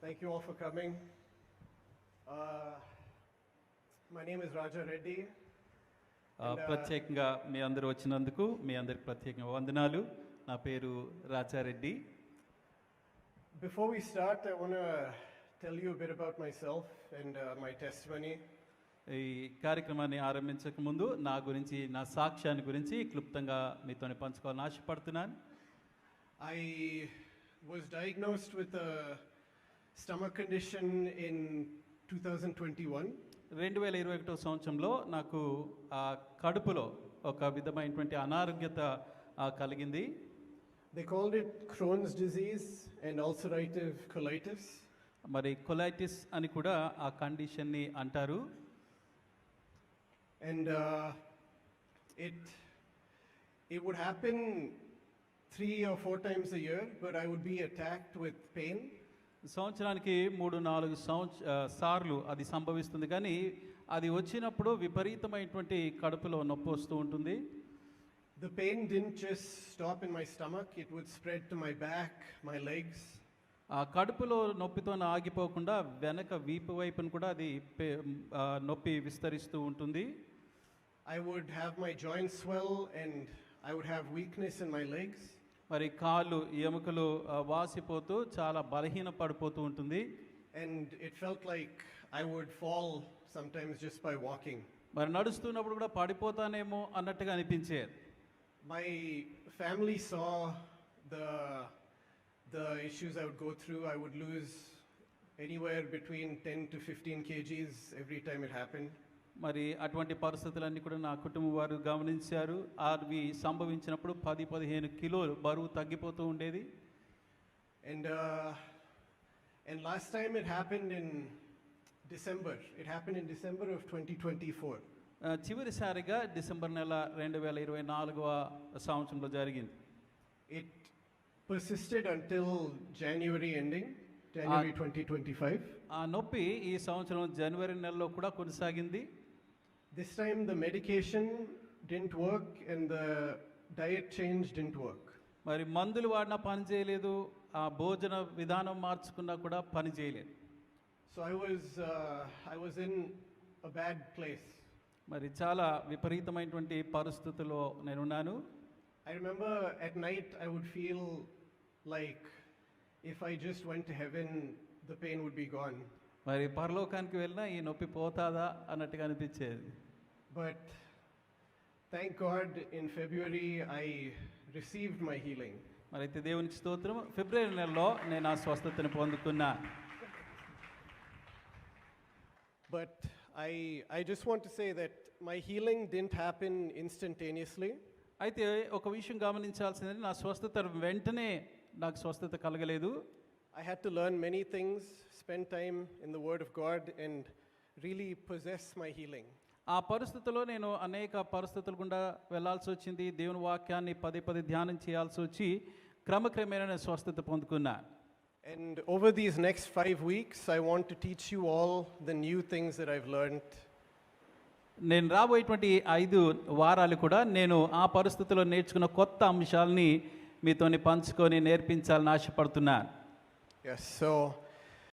Thank you all for coming. My name is Raja Reddy. ప్రత్యేకంగా మీ అందరూ వచ్చినందుకు మీ అందరికి ప్రత్యేకంగా వందనాలు. నా పేరు Rajareddy. Before we start, I want to tell you a bit about myself and my testimony. ఈ కార్యక్రమాన్ని ఆరంభించక ముందు నా గురించి, నా సాక్ష్యాన్ని గురించి క్లుప్తంగా మీతో పంచుకోవాలని ఆశపడుతున్నాను. I was diagnosed with a stomach condition in 2021. 2021 సంవత్సరంలో నాకు కడుపులో ఒక విధమైనటువంటి అనారోగ్యత కలిగింది. They called it Crohn's disease and ulcerative colitis. మరి కొలైటిస్ అని కూడా ఆ కండిషన్ని అంటారు. And it would happen 3 or 4 times a year, but I would be attacked with pain. సంవత్సరానికి 3-4 సార్లు అది సంభవిస్తుంది, కానీ అది వచ్చినప్పుడు విపరీతమైనటువంటి కడుపులో నొప్పి వస్తూ ఉంటుంది. The pain didn't just stop in my stomach, it would spread to my back, my legs. ఆ కడుపులో నొప్పితో ఆగిపోకుండా వెనక వీపు వైపును కూడా అది నొప్పి విస్తరిస్తూ ఉంటుంది. I would have my joints swell and I would have weakness in my legs. మరి కాళ్ళు ఎముకలు వాసిపోతూ చాలా బలహీన పడిపోతూ ఉంటుంది. And it felt like I would fall sometimes just by walking. మరి నడుస్తున్నప్పుడు కూడా పడిపోతానేమో అన్నట్టుగా అనిపించేది. My family saw the issues I would go through. I would lose anywhere between 10 to 15 kgs every time it happened. మరి అటువంటి పరిస్థితులన్నీ కూడా నా కుటుంబం వారు గమనించారు. అవి సంభవించినప్పుడు 10-15 కిలోలు బరువు తగ్గిపోతూ ఉండేది. And last time it happened in December. It happened in December of 2024. చివరిసారిగా డిసెంబర్ నెల 2024వ సంవత్సరంలో జరిగింది. It persisted until January ending, January 2025. ఆ నొప్పి ఈ సంవత్సరం జనవరి నెలలో కూడా కొనసాగింది. This time the medication didn't work and the diet change didn't work. మరి మందులు వాడినా పని చేయలేదు, ఆ భోజన విధానం మార్చుకున్నా కూడా పని చేయలేదు. So I was in a bad place. మరి చాలా విపరీతమైనటువంటి పరిస్థితుల్లో నేనున్నాను. I remember at night I would feel like if I just went to heaven the pain would be gone. మరి పరలోకానికి వెళ్ళినా ఈ నొప్పి పోతాదా అన్నట్టుగా అనిపించేది. But thank God in February I received my healing. మరి అయితే దేవునికి స్తోత్రం, ఫిబ్రవరి నెలలో నేను ఆ స్వస్థతను పొందుకున్నా. But I just want to say that my healing didn't happen instantaneously. అయితే ఒక విషయం గమనించాల్సింది, నా స్వస్థత వెంటనే నాకు స్వస్థత కలగలేదు. I had to learn many things, spend time in the Word of God and really possess my healing. ఆ పరిస్థితుల్లో నేను అనేక పరిస్థితుల గుండా వెళ్ళాల్సి వచ్చింది. దేవుని వాక్యాన్ని పదే ధ్యానం చేయాల్సి వచ్చి క్రమక్రమేణా స్వస్థత పొందుకున్నా. And over these next 5 weeks I want to teach you all the new things that I've learned. నేను రాబోయేటువంటి 5 వారాలు కూడా నేను ఆ పరిస్థితుల్లో నేర్చుకున్న కొత్త అంశాలని మీతోని పంచుకొని నేర్పించాలని ఆశపడుతున్నాను. Yes, so